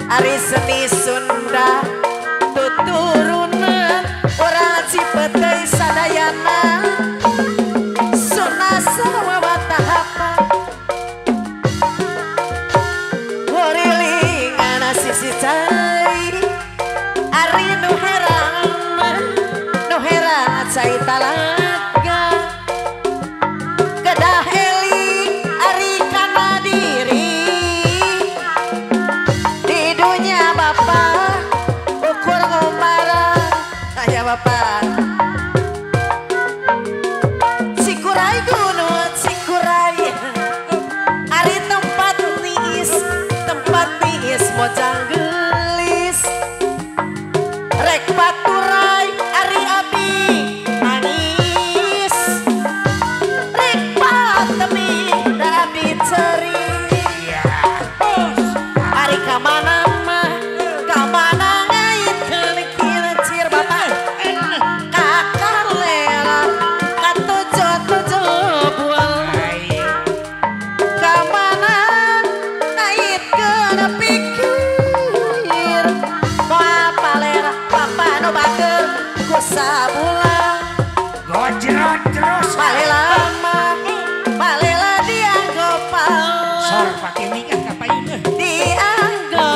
Ari seni Sunda tuturunan orang Cipetei sadayana Suna sarwa batahapa Worilingan sisi cai Ari nu heran cai talaga kedah eling Ari kana diri di dunia Bapak ukur ngomara aya Bapak Cikuray gunung Cikuray Ari tempat niis mojang gelis rek baturay Ari abi nangis rek patemi abi ceria Ari kamana mah kamana ngait kilecir Bapak kakalela katojo-tojo bual kamana ngait kena pikir mau apa lera Bapak no bager ku sabulang Gojrot terus malela dianggo sor pala pakai minyak ngapain dianggo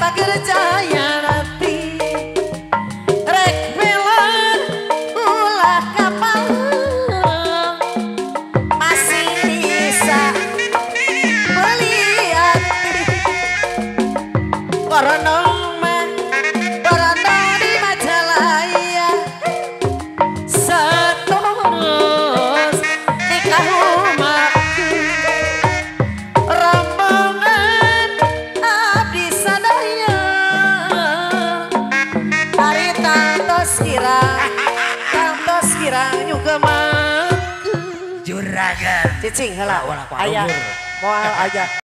pager jaya nanti rek pelan ulah kapal masih bisa beli hati Boronong di Majalaya seterus di kahumaku rombongan abdi sadaya Ari tangtos kirang juga mah juragan cicing heula Ulah ku aya alur. moal aja